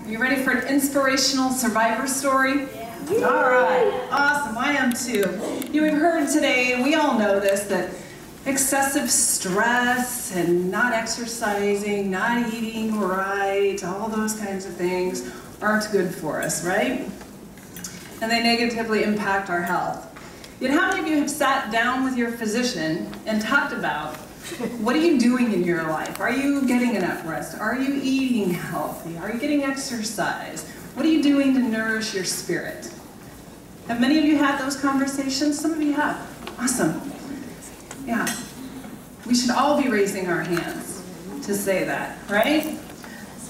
Are you ready for an inspirational survivor story? Yeah. All right, awesome, I am too. We've heard today, and we all know this, that excessive stress and not exercising, not eating right, all those kinds of things aren't good for us, right? And they negatively impact our health. Yet how many of you have sat down with your physician and talked about what are you doing in your life? Are you getting enough rest? Are you eating healthy? Are you getting exercise? What are you doing to nourish your spirit? Have many of you had those conversations? Some of you have. Awesome. Yeah. We should all be raising our hands to say that, right?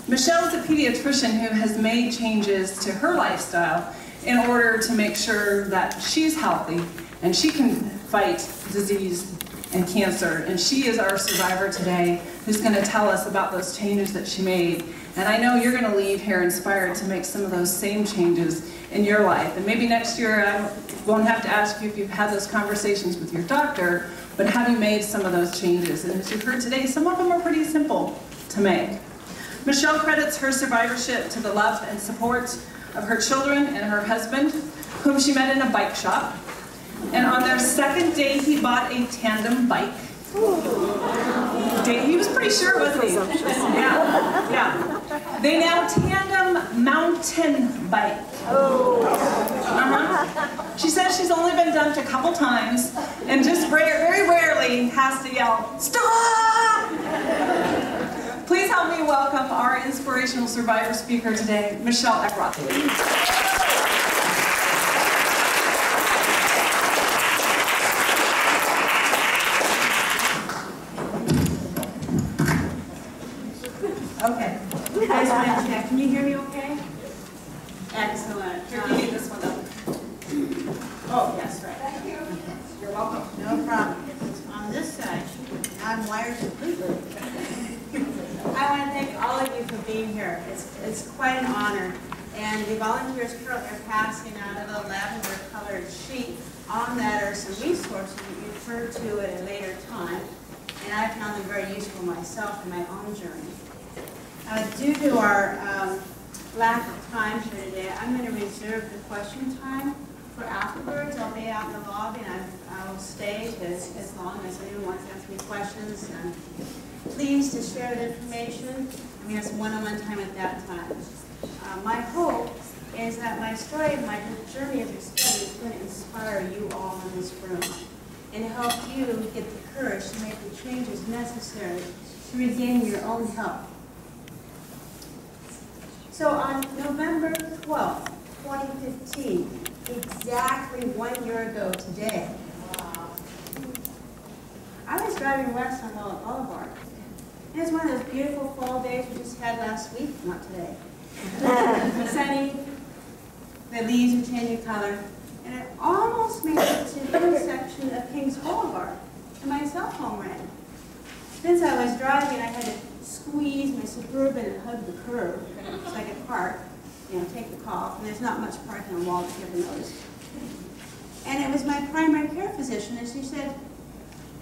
Michelle's a pediatrician who has made changes to her lifestyle in order to make sure that she's healthy and she can fight disease and cancer. And she is our survivor today who's going to tell us about those changes that she made. And I know you're going to leave here inspired to make some of those same changes in your life. And maybe next year I won't have to ask you if you've had those conversations with your doctor, but have you made some of those changes? And as you've heard today, some of them are pretty simple to make. Michelle credits her survivorship to the love and support of her children and her husband, whom she met in a bike shop. And on their second date, he bought a tandem bike. He was pretty sure, wasn't he? Yeah, yeah. They now tandem mountain bike. She says she's only been dumped a couple times and just very rarely has to yell, "Stop!" Please help me welcome our inspirational survivor speaker today, Michelle Eckroth. Okay. You guys want to check? Can you hear me okay? Excellent. Here, you need this one though. Oh, yes, right. Thank you. You're welcome. No problem. On this side, I'm wired completely. I want to thank all of you for being here. It's quite an honor. And the volunteers currently are passing out a little lavender colored sheet. On that are some resources that you refer to at a later time. And I found them very useful myself in my own journey. Due to our lack of time here today, I'm going to reserve the question time for afterwards. I'll be out in the lobby and I will stay as long as anyone wants to ask me questions. I'm pleased to share the information. We have some one-on-one time at that time. My hope is that my story, my journey of discovery is going to inspire you all in this room and help you get the courage to make the changes necessary to regain your own health. So on November 12th, 2015, exactly 1 year ago today, I was driving west on Mullet Boulevard. It was one of those beautiful fall days we just had last week, not today. Sunny, the leaves were changing color, and it almost made it to the intersection of Kings Boulevard, and my cell phone rang. Since I was driving, I had to squeeze my Suburban and hug the curb so I could park, take the call. And there's not much parking on Wall, if you ever noticed. And it was my primary care physician, and she said,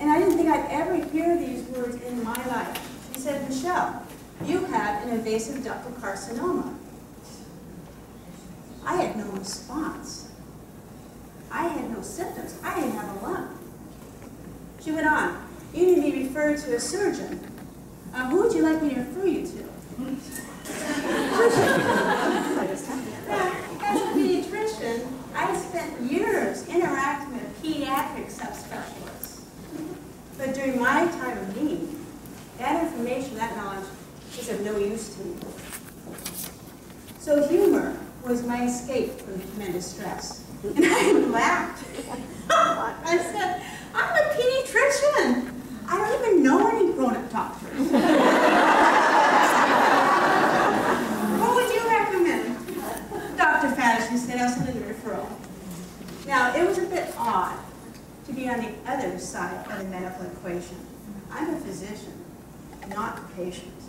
and I didn't think I'd ever hear these words in my life. She said, "Michelle, you have an invasive ductal carcinoma." I had no response. I had no symptoms. I didn't have a lump. She went on, "You need to be referred to a surgeon. Who would you like me to refer you to?" As a pediatrician, I spent years interacting with pediatric subspecialists. But during my time of need, that information, that knowledge, is of no use to me. So humor was my escape from tremendous stress. And I laughed. I said, "I'm a pediatrician. I don't even know any grown-up doctors." "What would you recommend?" "Dr. Fadishton said I'll send in a referral." Now, it was a bit odd to be on the other side of the medical equation. I'm a physician, not a patient.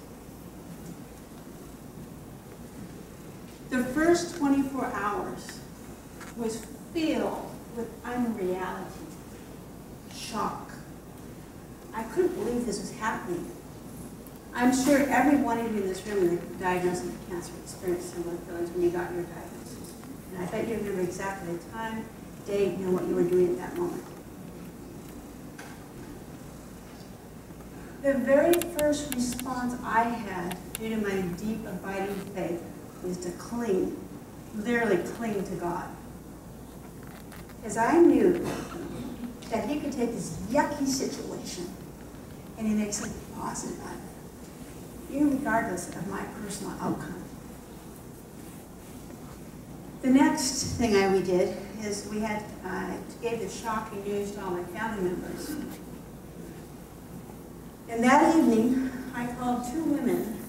The first 24 hours was filled with unreality, shock. I couldn't believe this was happening. I'm sure every one of you in this room with a diagnosis of cancer experienced similar feelings when you got your diagnosis. And I bet you remember exactly the time, date, and what you were doing at that moment. The very first response I had due to my deep, abiding faith is to cling, literally cling to God. Because I knew that He could take this yucky situation and He makes something positive out of it, regardless of my personal outcome. The next thing we did is we gave the shocking news to all my family members. And that evening, I called 2 women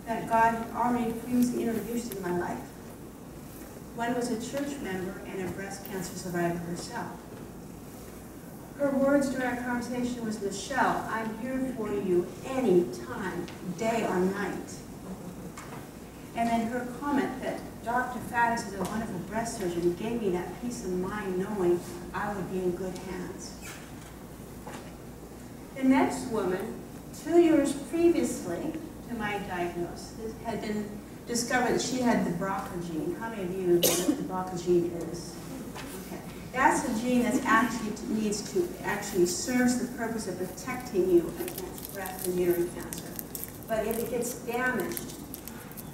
that God had already previously introduced in my life. One was a church member and a breast cancer survivor herself. Her words during our conversation was, "Michelle, I'm here for you any time, day or night." And then her comment that Dr. Faddis is a wonderful breast surgeon gave me that peace of mind knowing I would be in good hands. The next woman, 2 years previously to my diagnosis, had been discovered that she had the BRCA gene. How many of you know what the BRCA gene is? Okay. That's a gene that actually serves the purpose of protecting you against breast and uterine cancer. But if it gets damaged,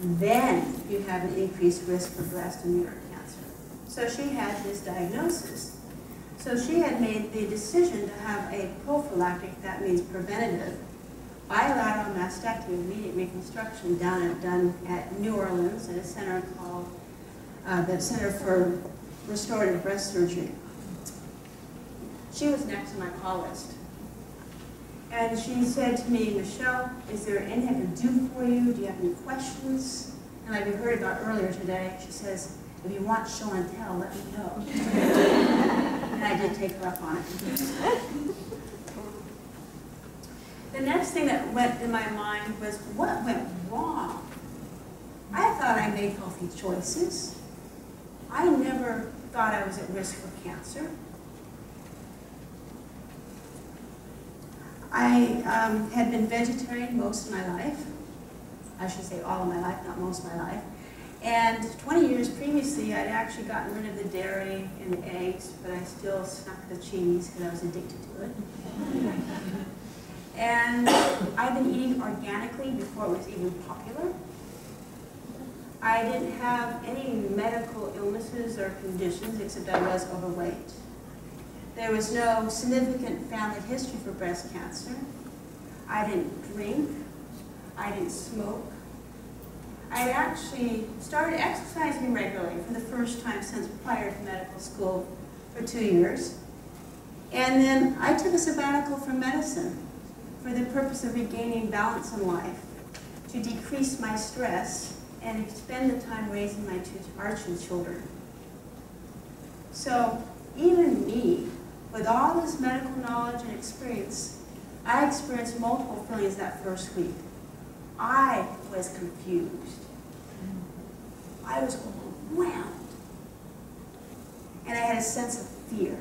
then you have an increased risk for breast and uterine cancer. So she had this diagnosis. So she had made the decision to have a prophylactic, that means preventative, bilateral mastectomy, immediate reconstruction done at New Orleans at a center called the Center for Restorative Breast Surgery. She was next on my call list. And she said to me, "Michelle, is there anything I can do for you? Do you have any questions?" And like we heard about earlier today, she says, "If you want show and tell, let me know." And I did take her up on it. The next thing that went in my mind was, what went wrong? I thought I made healthy choices. I never thought I was at risk for cancer. I had been vegetarian most of my life. I should say all of my life, not most of my life. And 20 years previously, I'd actually gotten rid of the dairy and the eggs, but I still snuck the cheese because I was addicted to it. And I've been eating organically before it was even popular. I didn't have any medical illnesses or conditions except I was overweight. There was no significant family history for breast cancer. I didn't drink. I didn't smoke. I actually started exercising regularly for the first time since prior to medical school for 2 years. And then I took a sabbatical from medicine for the purpose of regaining balance in life, to decrease my stress and spend the time raising our 2 children. So even me, with all this medical knowledge and experience, I experienced multiple feelings that first week. I was confused. I was overwhelmed. And I had a sense of fear.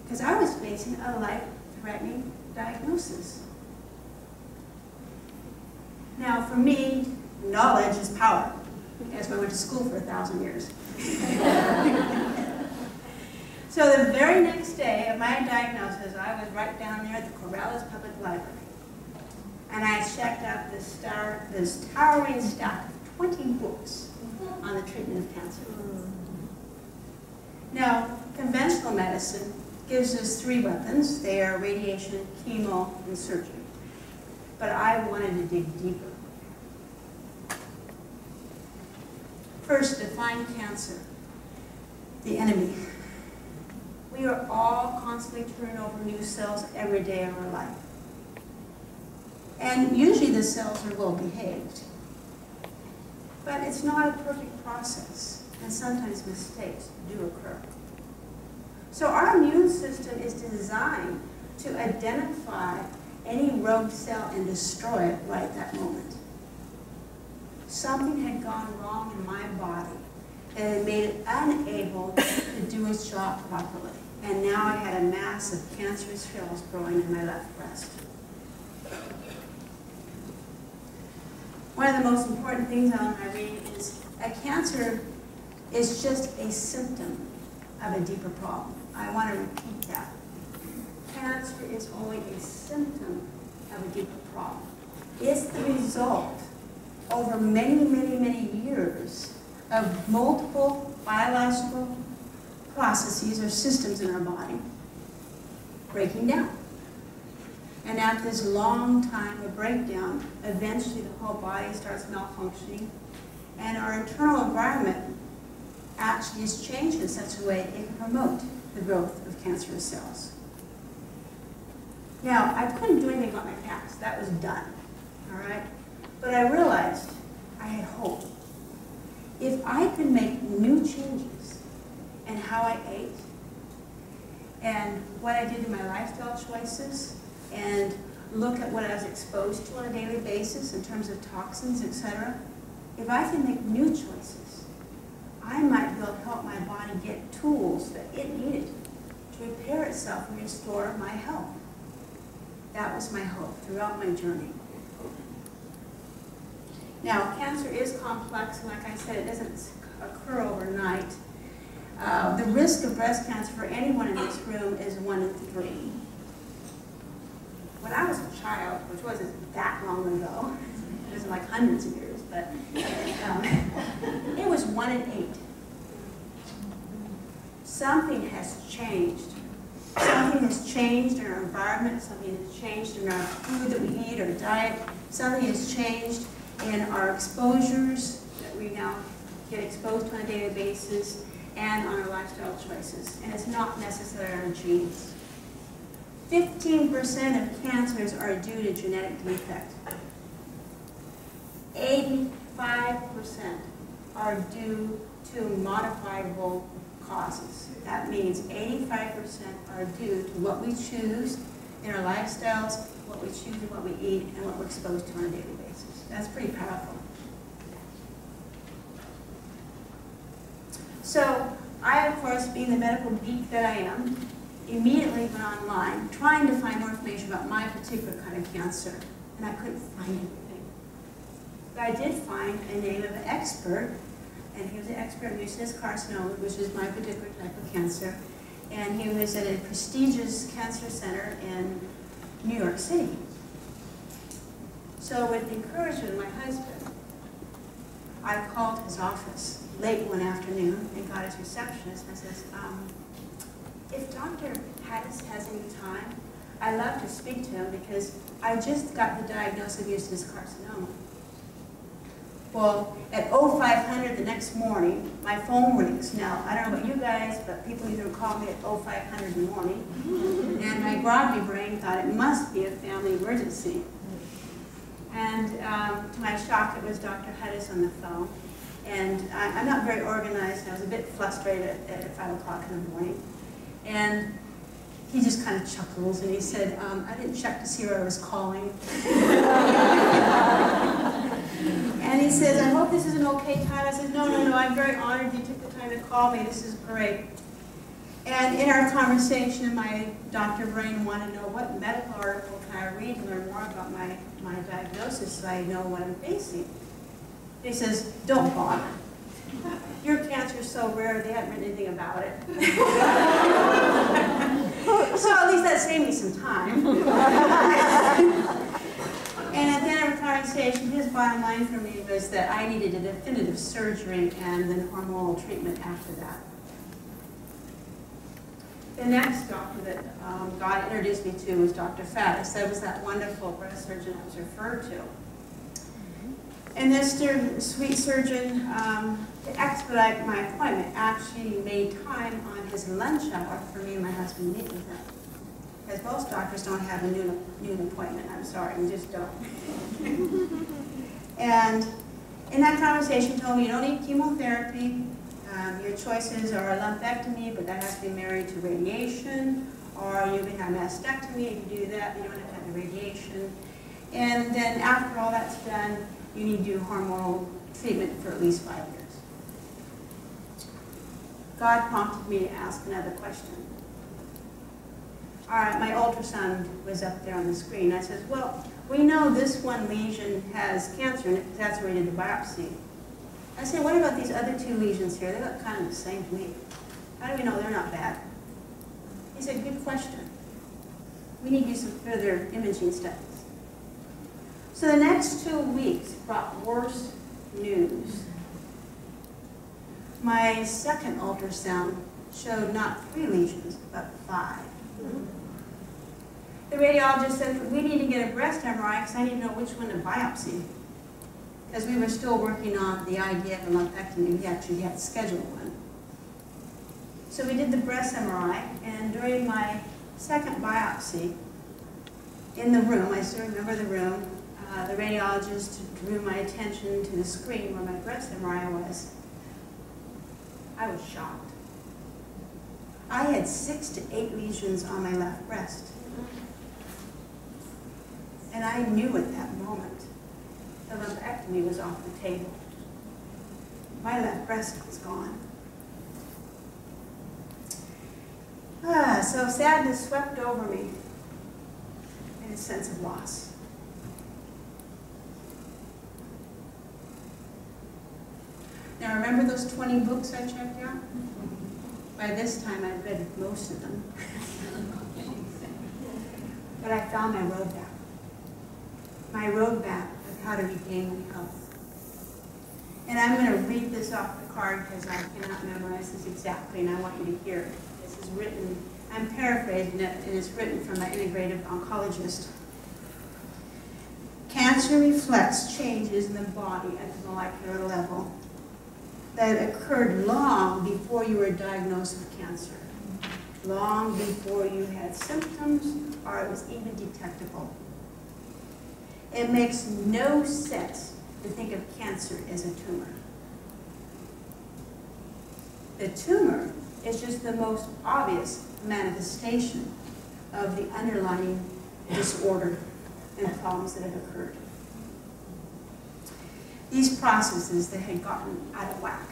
Because I was facing a life-threatening diagnosis. Now for me, knowledge is power. That's why I went to school for 1,000 years. So the very next day of my diagnosis, I was right down there at the Corrales Public Library. And I checked out this towering stack of 20 books on the treatment of cancer. Now, conventional medicine gives us 3 weapons. They are radiation, chemo, and surgery. But I wanted to dig deeper. First, define cancer, the enemy. We are all constantly turning over new cells every day of our life. And usually the cells are well behaved. But it's not a perfect process, and sometimes mistakes do occur. So our immune system is designed to identify any rogue cell and destroy it right at that moment. Something had gone wrong in my body that had made it unable to do its job properly. And now I had a mass of cancerous cells growing in my left breast. one of the most important things on my reading is that cancer is just a symptom of a deeper problem. I want to repeat that. Cancer is only a symptom of a deeper problem. It's the result over many, many, many years of multiple biological processes or systems in our body breaking down. And after this long time of breakdown, eventually the whole body starts malfunctioning, and our internal environment actually is changed in such a way it can promote the growth of cancerous cells. Now, I couldn't do anything about my past. That was done, all right? But I realized I had hope. If I could make new changes in how I ate and what I did in my lifestyle choices and look at what I was exposed to on a daily basis in terms of toxins, etc., if I could make new choices, I might be able to help my body get tools that it needed to repair itself and restore my health. That was my hope throughout my journey. Now, cancer is complex, and like I said, it doesn't occur overnight. The risk of breast cancer for anyone in this room is 1 in 3. When I was a child, which wasn't that long ago, it was like hundreds of years, but it was 1 in 8. Something has changed. Something has changed in our environment, something has changed in our food that we eat, our diet, something has changed in our exposures that we now get exposed to on a daily basis, and on our lifestyle choices. And it's not necessarily our genes. 15% of cancers are due to genetic defect. 85% are due to modifiable causes. That means 85% are due to what we choose in our lifestyles, what we choose and what we eat, and what we're exposed to on a daily basis. That's pretty powerful. So I, of course, being the medical geek that I am, immediately went online trying to find more information about my particular kind of cancer, and I couldn't find anything. But I did find a name of an expert, and he was an expert in mucinous carcinoma, which is my particular type of cancer, and he was at a prestigious cancer center in New York City. So with the encouragement of my husband, I called his office late one afternoon and got his receptionist. I says, if Dr. Hattis has any time, I'd love to speak to him because I just got the diagnosis of mucinous carcinoma. Well, at 0500 the next morning, my phone rings. Now, I don't know about you guys, but people either call me at 0500 in the morning, and my groggy brain thought it must be a family emergency. And to my shock, it was Dr. Hattis on the phone. And I'm not very organized, and I was a bit frustrated at 5 o'clock in the morning. And he just kind of chuckles, and he said, I didn't check to see where I was calling. And he says, I hope this is an okay time. I said, no, I'm very honored you took the time to call me. This is great. And in our conversation, my doctor brain wanted to know what medical article can I read to learn more about my diagnosis so I know what I'm facing. He says, don't bother. Your cancer is so rare, they haven't written anything about it. So at least that saved me some time. And at the end of our conversation, his bottom line for me was that I needed a definitive surgery and then hormonal treatment after that. The next doctor that God introduced me to was Dr. Faddis. That was that wonderful breast surgeon I was referred to. And this sweet surgeon, to expedite my appointment, actually made time on his lunch hour for me and my husband to meet with him. Because most doctors don't have a noon appointment. I'm sorry, we just don't. And in that conversation, he told me you don't need chemotherapy. Your choices are a lumpectomy, but that has to be married to radiation, or you can have mastectomy. If you do that, you don't have to have the radiation. And then after all that's done, you need to do hormonal treatment for at least 5 years. God prompted me to ask another question. All right, my ultrasound was up there on the screen. I said, well, we know this one lesion has cancer and that's why we did the biopsy. I said, what about these other 2 lesions here? They look kind of the same to me. How do we know they're not bad? He said, good question. We need to do some further imaging studies. So the next 2 weeks brought worse news. My second ultrasound showed not 3 lesions, but 5. The radiologist said, we need to get a breast MRI because I need to know which one to biopsy. Because we were still working on the idea of a lumpectomy. We actually had to schedule one. So we did the breast MRI, and during my second biopsy, in the room, I still remember the room, the radiologist drew my attention to the screen where my breast MRI was. I was shocked. I had 6 to 8 lesions on my left breast. And I knew at that moment the lumpectomy was off the table. My left breast was gone. So sadness swept over me and a sense of loss. Now remember those 20 books I checked out? By this time I'd read most of them. But I found my roadmap. My roadmap of how to regain my health. And I'm going to read this off the card because I cannot memorize this exactly, and I want you to hear it. This is written, I'm paraphrasing it, and it's written from an integrative oncologist. Cancer reflects changes in the body at the molecular level that occurred long before you were diagnosed with cancer, long before you had symptoms or it was even detectable. It makes no sense to think of cancer as a tumor. The tumor is just the most obvious manifestation of the underlying disorder and problems that have occurred. These processes that had gotten out of whack.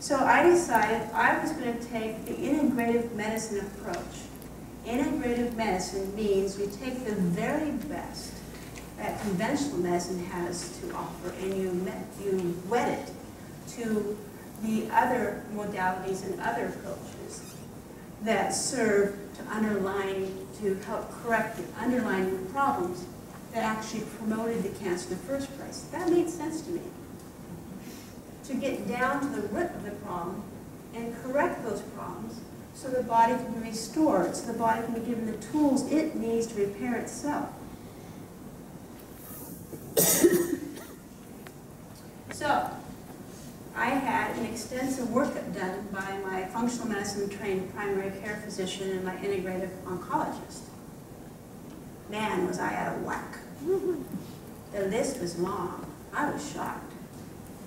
So I decided I was going to take the integrative medicine approach. Integrative medicine means we take the very best that conventional medicine has to offer and you wed it to the other modalities and other approaches that serve to help correct the underlying problems that actually promoted the cancer in the first place. That made sense to me. To get down to the root of the problem and correct those problems so the body can be restored, so the body can be given the tools it needs to repair itself. So, I had an extensive workup done by my functional medicine trained primary care physician and my integrative oncologist. Man, was I out of whack. The list was long. I was shocked.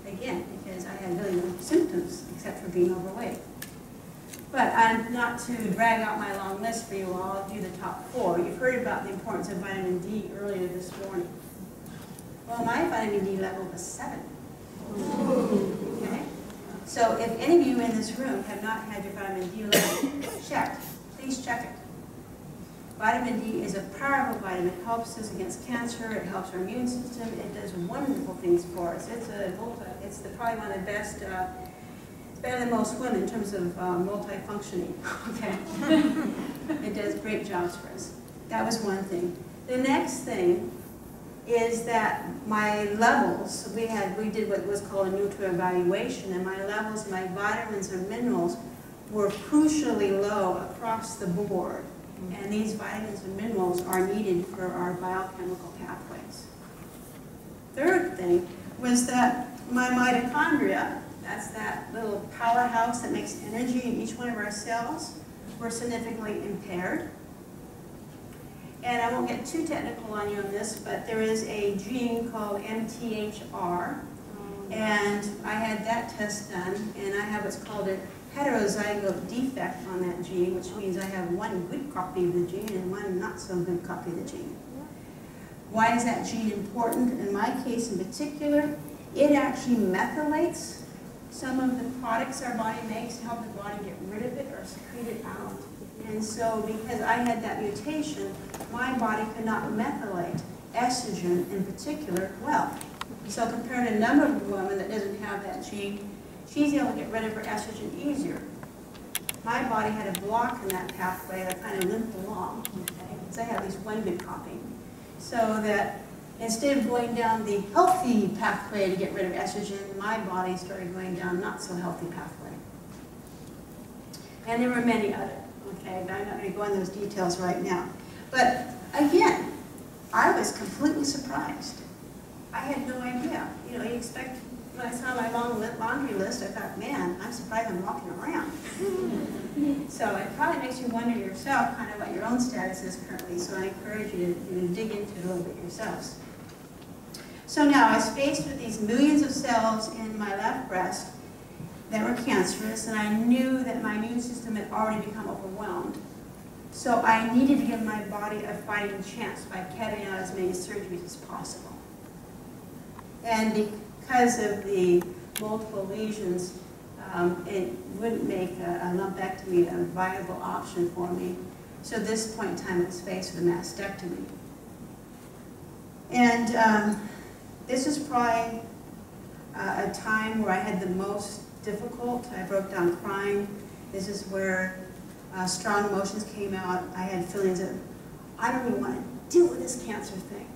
Again, because I had really no symptoms except for being overweight. But not to drag out my long list for you all, I'll do the top 4. You've heard about the importance of vitamin D earlier this morning. Well, my vitamin D level was 7. Okay? So if any of you in this room have not had your vitamin D level checked, please check it. Vitamin D is a powerful vitamin. It helps us against cancer. It helps our immune system. It does wonderful things for us. It's probably one of the best. It's better than most women in terms of multifunctioning. Okay, it does great jobs for us. That was one thing. The next thing is that my levels. We did what was called a Nutri evaluation, and my levels, my vitamins and minerals, were crucially low across the board. And these vitamins and minerals are needed for our biochemical pathways. Third thing was that my mitochondria, that's that little powerhouse that makes energy in each one of our cells, were significantly impaired. And I won't get too technical on you on this, but there is a gene called H.E.R. And I had that test done, and I have what's called a heterozygote defect on that gene, which means I have one good copy of the gene and one not so good copy of the gene. Why is that gene important? In my case in particular, it actually methylates some of the products our body makes to help the body get rid of it or secrete it out. And so because I had that mutation, my body could not methylate estrogen in particular well. So compared to a number of women that doesn't have that gene, she's able to get rid of her estrogen easier. My body had a block in that pathway that kind of limped along, okay? So I had at least one good copy. So that instead of going down the healthy pathway to get rid of estrogen, my body started going down not so healthy pathway. And there were many others, okay? But I'm not going to go into those details right now. But again, I was completely surprised. I had no idea. You know, you expect, when I saw my long laundry list, I thought, man, I'm surprised I'm walking around. So it probably makes you wonder yourself kind of what your own status is currently, so I encourage you to dig into it a little bit yourselves. So now I was faced with these millions of cells in my left breast that were cancerous, and I knew that my immune system had already become overwhelmed. So I needed to give my body a fighting chance by carrying out as many surgeries as possible. And because of the multiple lesions, it wouldn't make a lumpectomy a viable option for me. So at this point in time, I was faced with a mastectomy. And this was probably a time where I had the most difficult. I broke down crying. This is where strong emotions came out. I had feelings of, I don't even want to deal with this cancer thing.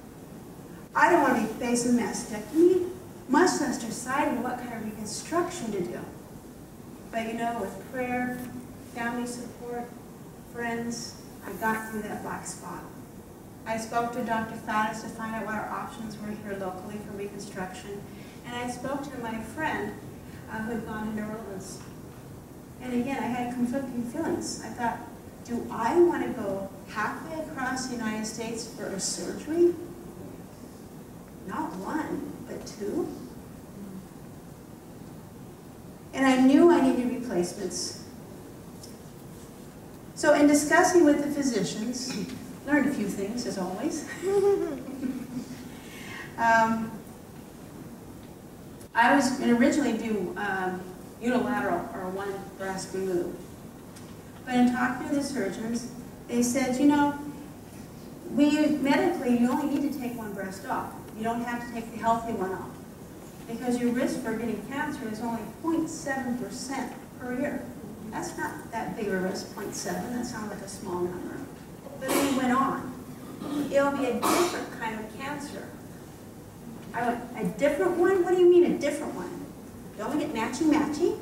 I don't want to be facing mastectomy, much less deciding what kind of reconstruction to do. But you know, with prayer, family support, friends, I got through that black spot. I spoke to Dr. Faddis to find out what our options were here locally for reconstruction. And I spoke to my friend who had gone to New Orleans. And again, I had conflicting feelings. I thought, do I want to go halfway across the United States for a surgery? Not one, but two. And I knew I needed replacements. So in discussing with the physicians, learned a few things, as always. I was going to originally do unilateral, or one breast removed. But in talking to the surgeons, they said, you know, medically, you only need to take one breast off. You don't have to take the healthy one off, because your risk for getting cancer is only 0.7% per year. That's not that big of a risk, 0.7. That sounds like a small number. But then he went on. It'll be a different kind of cancer. I went, a different one? What do you mean a different one? Don't we get matchy-matchy?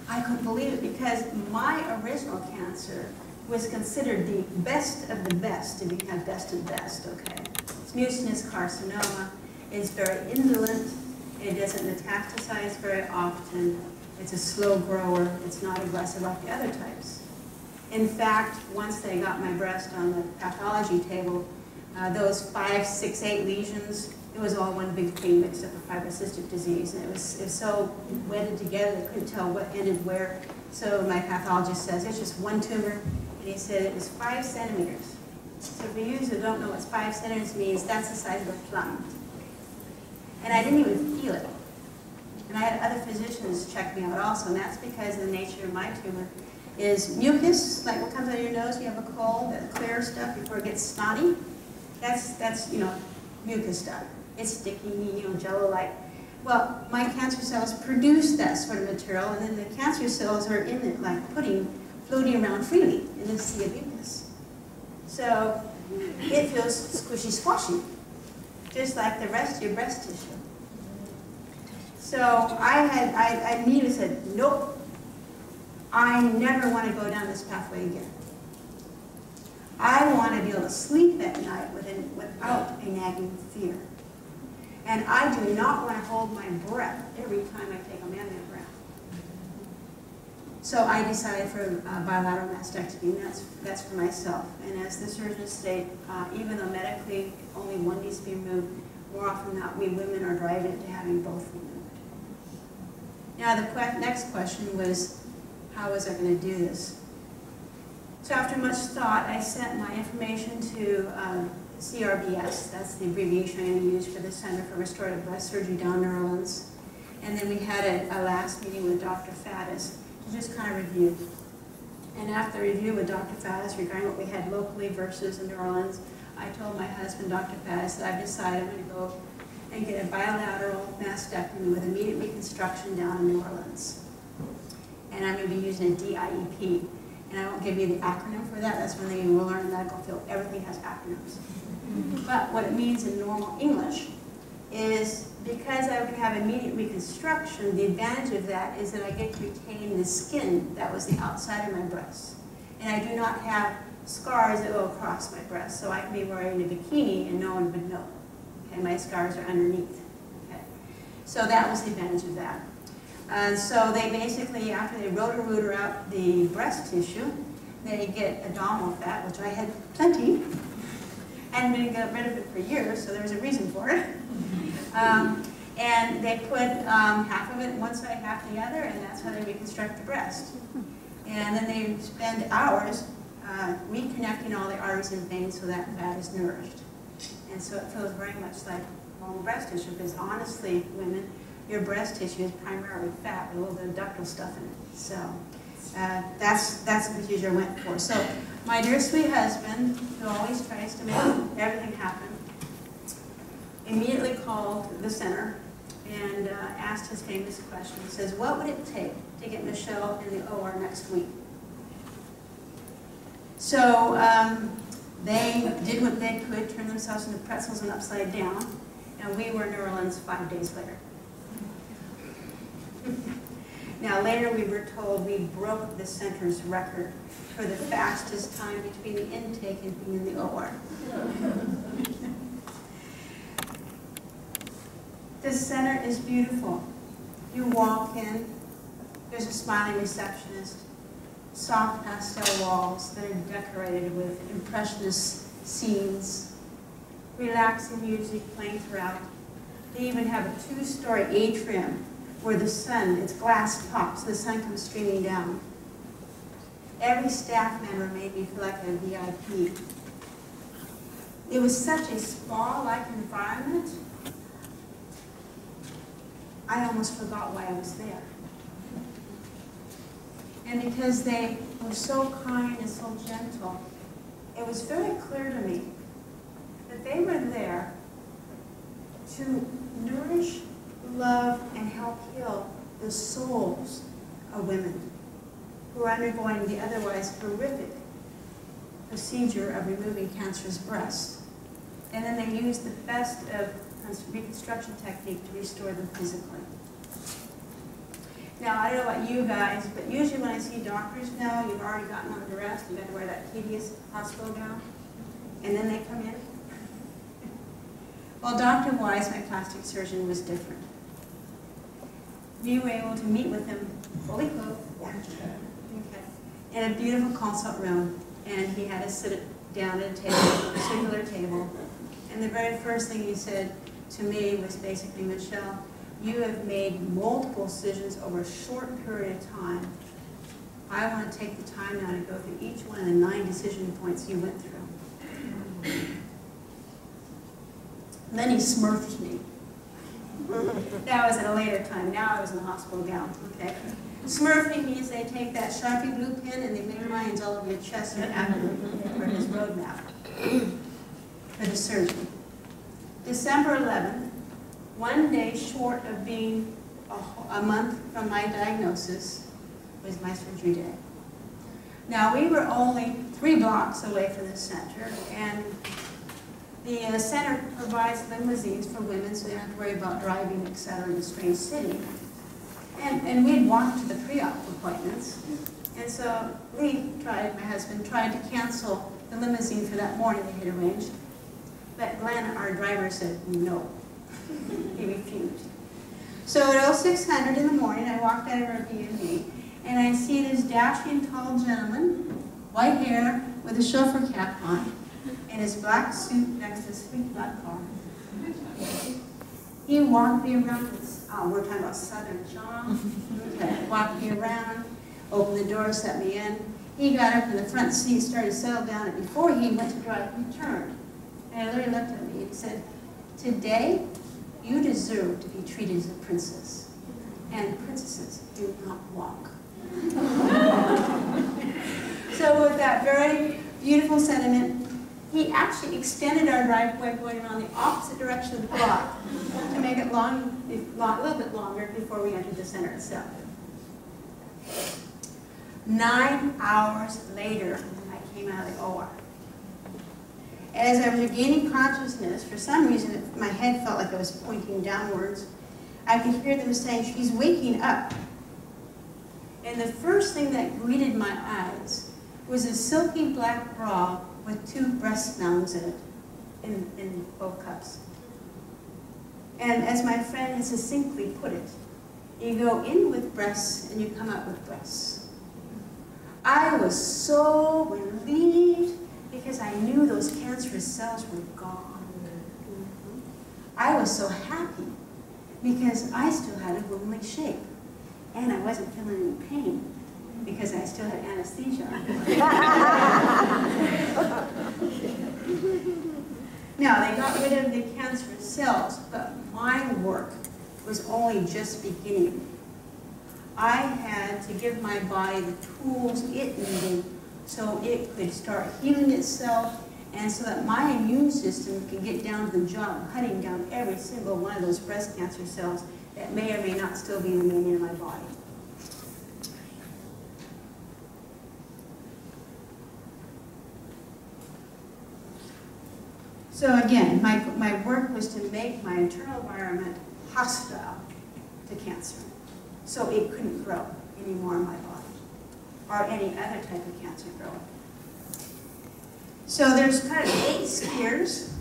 I couldn't believe it, because my original cancer was considered the best of the best to become best of best, okay? It's mucinous carcinoma. It's very indolent. It doesn't metastasize very often. It's a slow grower. It's not aggressive like the other types. In fact, once they got my breast on the pathology table, those 5, 6, 8 lesions, it was all one big thing mixed up with fibrocystic disease. And it was so wedded together, they couldn't tell what ended where. So my pathologist says, it's just one tumor. And he said it was 5 centimeters. So for you who don't know what 5 centimeters means, that's the size of a plum. And I didn't even feel it. And I had other physicians check me out also, and that's because of the nature of my tumor is mucus, like what comes out of your nose when you have a cold, that clear stuff before it gets snotty. That's you know, mucus stuff. It's sticky, you know, jello-like. Well, my cancer cells produce that sort of material, and then the cancer cells are in it like pudding, floating around freely in this sea of mucus. So it feels squishy, squashy, just like the rest of your breast tissue. So I immediately said, nope, I never want to go down this pathway again. I want to be able to sleep at night without a nagging fear. And I do not want to hold my breath every time I take a mammogram. So I decided for bilateral mastectomy, and that's for myself. And as the surgeons state, even though medically only one needs to be removed, more often than not, we women are driving it to having both removed. Now the next question was, how was I going to do this? So after much thought, I sent my information to CRBS. That's the abbreviation I'm going to use for the Center for Restorative Breast Surgery down in New Orleans. And then we had a last meeting with Dr. Faddis to just kind of review. And after the review with Dr. Faz regarding what we had locally versus in New Orleans, I told my husband, Dr. Faz, that I've decided I'm going to go and get a bilateral mastectomy with immediate reconstruction down in New Orleans. And I'm going to be using a DIEP. And I won't give you the acronym for that. That's one thing you will learn in the medical field. Everything has acronyms. But what it means in normal English is because I would have immediate reconstruction, the advantage of that is that I get to retain the skin that was the outside of my breast. And I do not have scars that go across my breast, so I can be wearing a bikini and no one would know. Okay, my scars are underneath. Okay. So that was the advantage of that. And so they basically, after they rotor-rooter out the breast tissue, they get abdominal fat, which I had plenty. Hadn't been got rid of it for years, so there was a reason for it. And they put half of it on one side, half the other, and that's how they reconstruct the breast. And then they spend hours reconnecting all the arteries and veins so that fat is nourished. And so it feels very much like normal breast tissue, because honestly, women, your breast tissue is primarily fat with a little bit of ductal stuff in it. So that's the procedure I went for. So my dear sweet husband, who always tries to make everything happen, immediately called the center and asked his famous question. He says, what would it take to get Michelle in the OR next week? So they did what they could, turn themselves into pretzels and upside down, and we were in New Orleans 5 days later. Now later we were told we broke the center's record for the fastest time between the intake and being in the OR. The center is beautiful. You walk in, there's a smiling receptionist, soft pastel walls that are decorated with impressionist scenes, relaxing music playing throughout. They even have a 2-story atrium where the sun, it's glass top, so the sun comes streaming down. Every staff member made me feel like a VIP. It was such a spa-like environment, I almost forgot why I was there. And because they were so kind and so gentle, it was very clear to me that they were there to nourish, love, and help heal the souls of women who are undergoing the otherwise horrific procedure of removing cancerous breasts. And then they use the best of reconstruction technique to restore them physically. Now, I don't know about you guys, but usually when I see doctors now, you've already gotten under arrest, you've got to wear that tedious hospital gown, and then they come in. Well, Dr. Wise, my plastic surgeon, was different. We were able to meet with him fully clothed, in a beautiful consult room, and he had us sit down at a table, a circular table, and the very first thing he said to me was basically, Michelle, you have made multiple decisions over a short period of time. I want to take the time now to go through each one of the 9 decision points you went through. And then he smurfed me. That was at a later time. Now I was in the hospital gown. Okay. Smurfing means they take that Sharpie blue pen and they make lines all over your chest and abdomen for his roadmap for the surgeon. December 11th, 1 day short of being a month from my diagnosis, was my surgery day. Now, we were only 3 blocks away from the center, and the center provides limousines for women, so they don't have to worry about driving, etc., in a strange city. And we'd walked to the pre-op appointments, and so my husband, tried to cancel the limousine for that morning they had arranged, but Glenn, our driver, said no. He refused. So at 0600 in the morning, I walked out of our B&B, and I see this dashing tall gentleman, white hair, with a chauffeur cap on, in his black suit next to his sweet black car. He walked me around this, we're talking about Southern charm. Okay. Walked me around, opened the door, set me in. He got up in the front seat, started to settle down, and before he went to drive, he turned. And he looked at me and said, today, you deserve to be treated as a princess. And princesses do not walk. So with that very beautiful sentiment, he actually extended our driveway going around the opposite direction of the block to make it a little bit longer before we entered the center itself. 9 hours later, I came out of the OR. As I was regaining consciousness, for some reason my head felt like I was pointing downwards. I could hear them saying, "She's waking up." And the first thing that greeted my eyes was a silky black bra with 2 breast mounds in it, in both cups. And as my friend has succinctly put it, you go in with breasts and you come out with breasts. I was so relieved because I knew those cancerous cells were gone. I was so happy because I still had a womanly shape and I wasn't feeling any pain because I still had anesthesia. Now, they got rid of the cancerous cells, but my work was only just beginning. I had to give my body the tools it needed so it could start healing itself and so that my immune system could get down to the job of cutting down every single one of those breast cancer cells that may or may not still be remaining in my body. So again, my work was to make my internal environment hostile to cancer so it couldn't grow anymore in my body or any other type of cancer growing. So there's kind of 8 spheres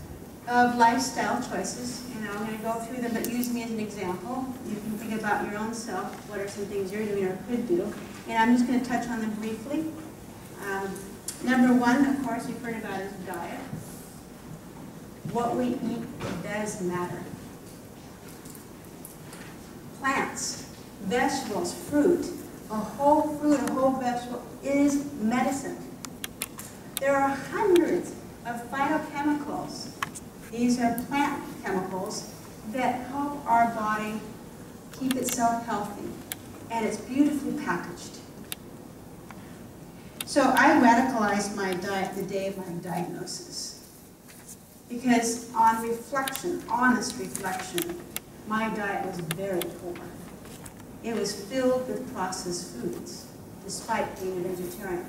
of lifestyle choices, and I'm going to go through them, but use me as an example. You can think about your own self, what are some things you're doing or could do, and I'm just going to touch on them briefly. Number 1, of course, you've heard about is diet. What we eat does matter. Plants, vegetables, fruit, a whole vegetable is medicine. There are hundreds of phytochemicals. These are plant chemicals that help our body keep itself healthy, and it's beautifully packaged. So I radicalized my diet the day of my diagnosis. Because on reflection, honest reflection, my diet was very poor. It was filled with processed foods, despite being a vegetarian.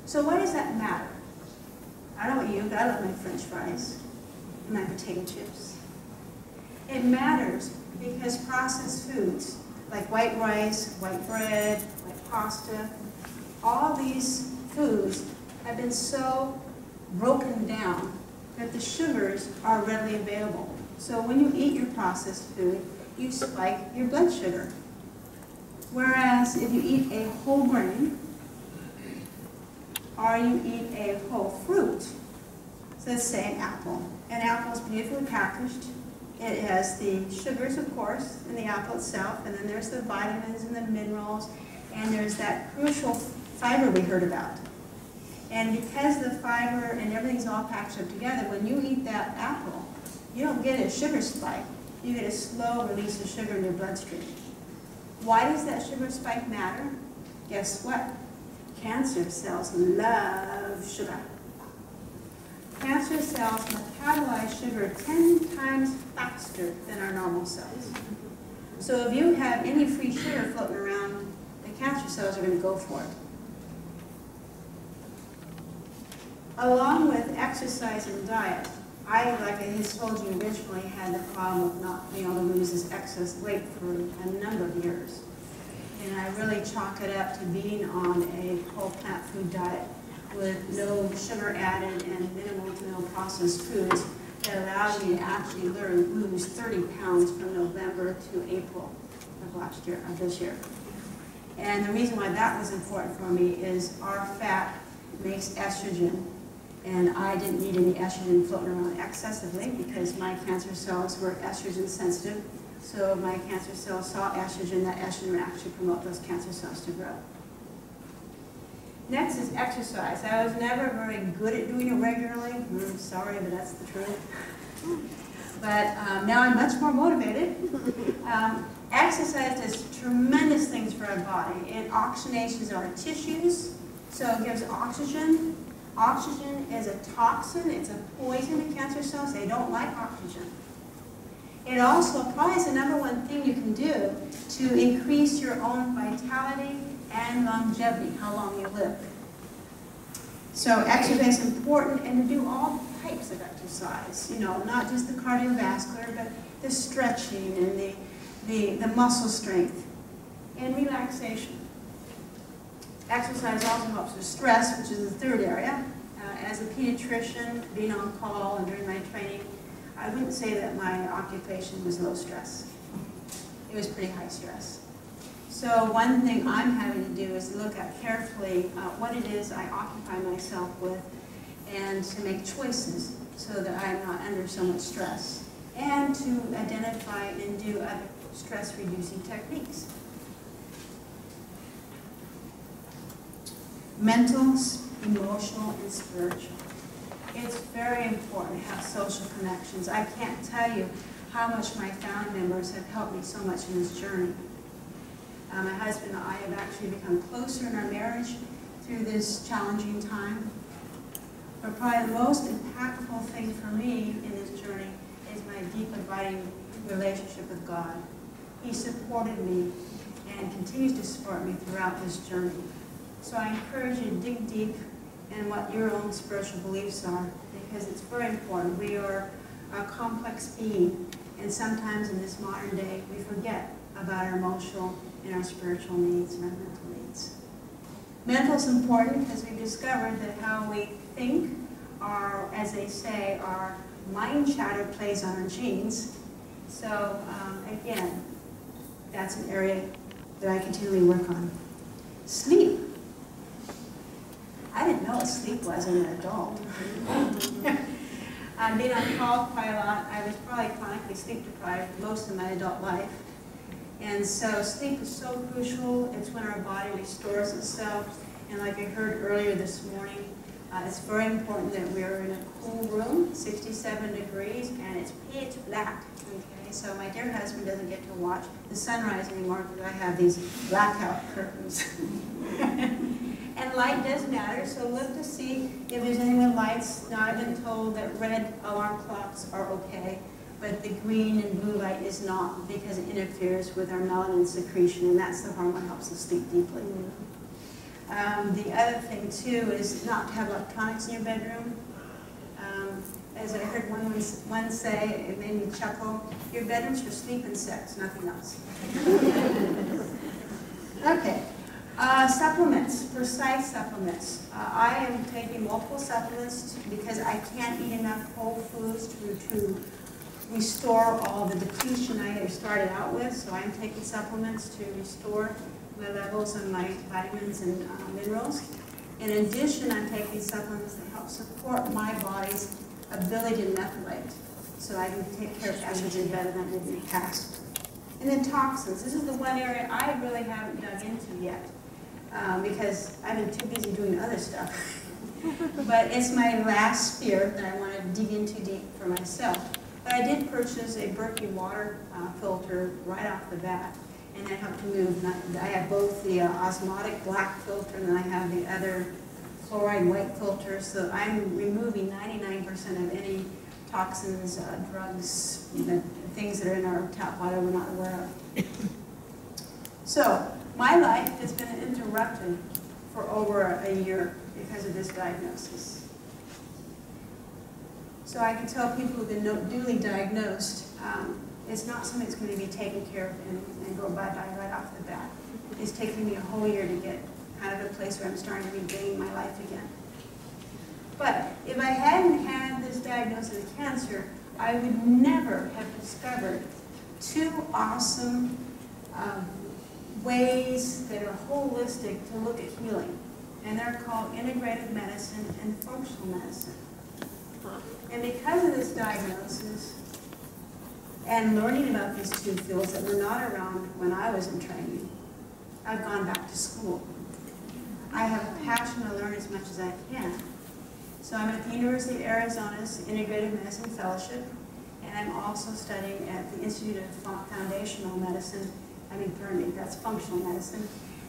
So why does that matter? I don't know about you, but I love my French fries and my potato chips. It matters because processed foods, like white rice, white bread, white pasta, all these foods have been so broken down that the sugars are readily available. So when you eat your processed food, you spike your blood sugar. Whereas if you eat a whole grain, or you eat a whole fruit, so let's say an apple. An apple is beautifully packaged. It has the sugars, of course, in the apple itself, and then there's the vitamins and the minerals, and there's that crucial fiber we heard about. And because the fiber and everything's all packaged up together, when you eat that apple, you don't get a sugar spike. You get a slow release of sugar in your bloodstream. Why does that sugar spike matter? Guess what? Cancer cells love sugar. Cancer cells metabolize sugar 10 times faster than our normal cells. So if you have any free sugar floating around, the cancer cells are going to go for it. Along with exercise and diet, I, like I told you originally, had the problem of not being able to lose this excess weight for a number of years. And I really chalk it up to being on a whole plant food diet with no sugar added and minimal to no processed foods that allowed me to actually lose 30 pounds from November to April of this year. And the reason why that was important for me is our fat makes estrogen. And I didn't need any estrogen floating around excessively because my cancer cells were estrogen sensitive. So if my cancer cells saw estrogen, that estrogen would actually promote those cancer cells to grow. Next is exercise. I was never very good at doing it regularly. Sorry, but that's the truth. But now I'm much more motivated. Exercise does tremendous things for our body. It oxygenates our tissues, so it gives oxygen. Oxygen is a toxin, it's a poison to cancer cells. They don't like oxygen. It also probably is the #1 thing you can do to increase your own vitality and longevity, how long you live. So exercise is important, and to do all types of exercise, you know, not just the cardiovascular, but the stretching and the muscle strength and relaxation. Exercise also helps with stress, which is the third area. As a pediatrician, being on call and during my training, I wouldn't say that my occupation was low stress. It was pretty high stress. So one thing I'm having to do is look at carefully what it is I occupy myself with and to make choices so that I'm not under so much stress, and to identify and do other stress-reducing techniques. Mental, emotional, and spiritual. It's very important to have social connections. I can't tell you how much my family members have helped me so much in this journey. My husband and I have actually become closer in our marriage through this challenging time. But probably the most impactful thing for me in this journey is my deep, abiding relationship with God. He supported me and continues to support me throughout this journey. So I encourage you to dig deep in what your own spiritual beliefs are, because it's very important. We are a complex being, and sometimes in this modern day, we forget about our emotional and our spiritual needs and our mental needs. Mental is important because we've discovered that how we think, our, as they say, our mind chatter plays on our genes. So again, that's an area that I continually work on. Sleep. I didn't know what sleep was as an adult. Being on call quite a lot, I was probably chronically sleep deprived most of my adult life. And so sleep is so crucial. It's when our body restores itself. And like I heard earlier this morning, it's very important that we're in a cool room, 67 degrees, and it's pitch black. Okay, so my dear husband doesn't get to watch the sunrise anymore because I have these blackout curtains. And light does matter, so look to see if there's any with lights. Now, I've been told that red alarm clocks are okay, but the green and blue light is not, because it interferes with our melanin secretion, and that's the hormone that helps us sleep deeply. The other thing, too, is not to have electronics in your bedroom. As I heard one say, it made me chuckle, your bedroom's for sleep and sex, nothing else. Okay. Supplements, precise supplements. I am taking multiple supplements because I can't eat enough whole foods to restore all the depletion I started out with, so I'm taking supplements to restore my levels of my vitamins and minerals. In addition, I'm taking supplements that help support my body's ability to methylate, so I can take care of estrogen better than I did in the past. And then toxins. This is the one area I really haven't dug into yet. Because I've been too busy doing other stuff. But it's my last sphere that I want to dig into deep for myself. But I did purchase a Berkey water filter right off the bat, and that helped to move. I have both the osmotic black filter, and then I have the other fluoride white filter, so I'm removing 99% of any toxins, drugs, things that are in our tap water we're not aware of. So, my life has been interrupted for over a year because of this diagnosis. So I can tell people who've been duly diagnosed, it's not something that's going to be taken care of and go bye-bye right off the bat. It's taken me a whole year to get kind of a place where I'm starting to regain my life again. But if I hadn't had this diagnosis of cancer, I would never have discovered two awesome ways that are holistic to look at healing. And they're called integrative medicine and functional medicine. And because of this diagnosis and learning about these two fields that were not around when I was in training, I've gone back to school. I have a passion to learn as much as I can. So I'm at the University of Arizona's Integrative Medicine Fellowship, and and I'm also studying at the Institute of Foundational Medicine. That's functional medicine.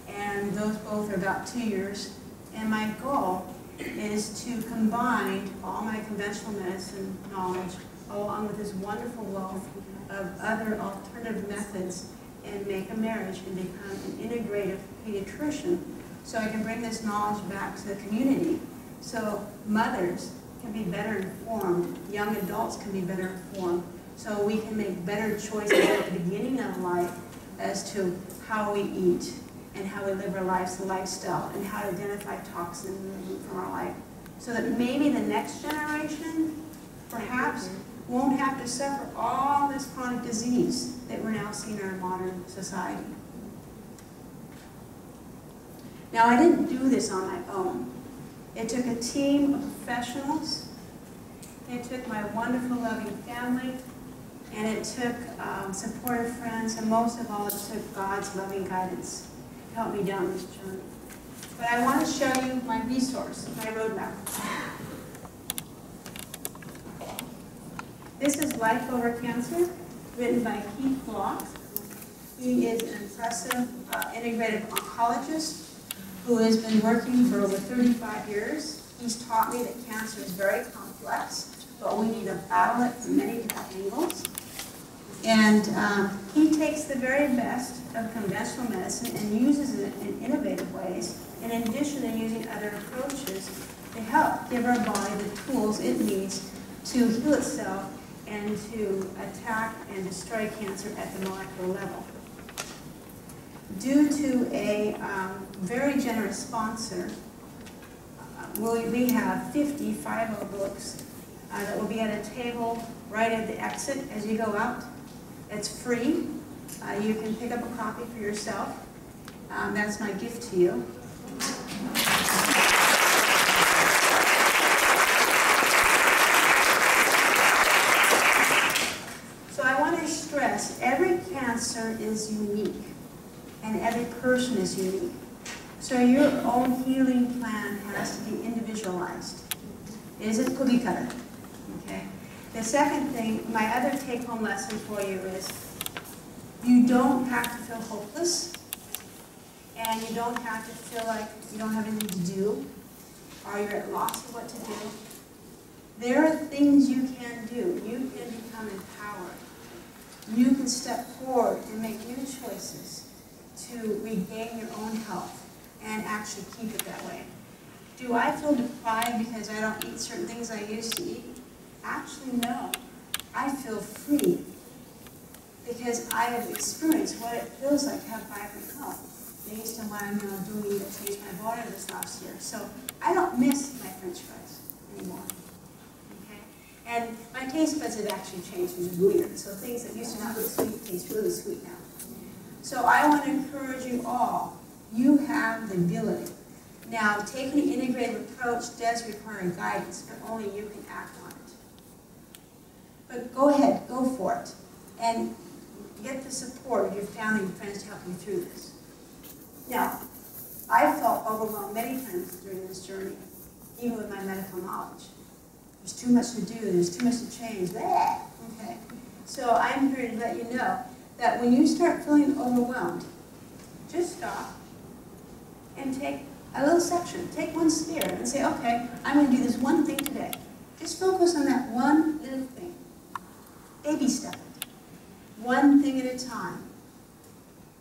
And those both are about 2 years. And my goal is to combine all my conventional medicine knowledge along with this wonderful wealth of other alternative methods and make a marriage and become an integrative pediatrician so I can bring this knowledge back to the community so mothers can be better informed, young adults can be better informed, so we can make better choices at the beginning of life as to how we eat and how we live our lives, the lifestyle, and how to identify toxins from our life. So that maybe the next generation, perhaps, won't have to suffer all this chronic disease that we're now seeing in our modern society. Now, I didn't do this on my own. It took a team of professionals, it took my wonderful, loving family, and it took supportive friends, and most of all, it took God's loving guidance to help me down this journey. But I want to show you my resource, my roadmap. This is Life Over Cancer, written by Eckroth. He is an impressive integrative oncologist who has been working for over 35 years. He's taught me that cancer is very complex, but we need to battle it from many different angles. And he takes the very best of conventional medicine and uses it in innovative ways, in addition to using other approaches to help give our body the tools it needs to heal itself and to attack and destroy cancer at the molecular level. Due to a very generous sponsor, we have 50 books that will be at a table right at the exit as you go out. It's free. You can pick up a copy for yourself. That's my gift to you. So I want to stress, every cancer is unique, and every person is unique. So your own healing plan has to be individualized. It isn't cookie cutter, okay? The second thing, my other take-home lesson for you is you don't have to feel hopeless, and you don't have to feel like you don't have anything to do, or you're at loss of what to do. There are things you can do. You can become empowered. You can step forward and make new choices to regain your own health and actually keep it that way. Do I feel deprived because I don't eat certain things I used to eat? Actually, no. I feel free because I have experienced what it feels like to have vibrant health based on what I'm now doing to change my body this last year. So I don't miss my French fries anymore. Okay? And my taste buds have actually changed, which is weird. So things that used to not be sweet taste really sweet now. So I want to encourage you all. You have the ability. Now, taking an integrative approach does require guidance, but only you can act on it. But go ahead, go for it, and get the support of your family and friends to help you through this. Now, I felt overwhelmed many times during this journey, even with my medical knowledge. There's too much to do, there's too much to change, blah. Okay? So I'm here to let you know that when you start feeling overwhelmed, just stop and take a little section, take one sphere and say, okay, I'm going to do this one thing today. Just focus on that one little thing. Baby step it. One thing at a time.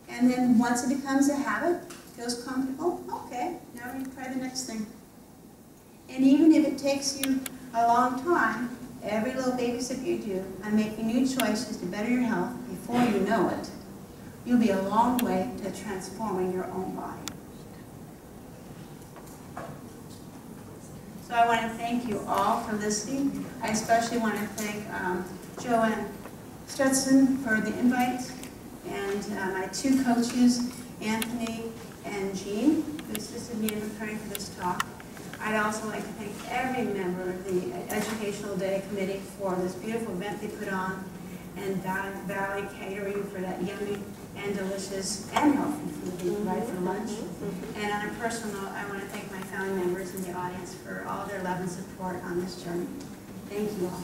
And then once it becomes a habit, feels comfortable, okay, now we try the next thing. And even if it takes you a long time, every little baby step you do and making new choices to better your health before you know it, you'll be a long way to transforming your own body. So I want to thank you all for listening. I especially want to thank Joanne Stretson for the invite, and my two coaches, Anthony and Jean, who assisted me in preparing for this talk. I'd also like to thank every member of the Educational Day Committee for this beautiful event they put on, and Valley Catering for that yummy and delicious and healthy food they provide for lunch. And on a personal note, I want to thank my family members in the audience for all their love and support on this journey. Thank you all.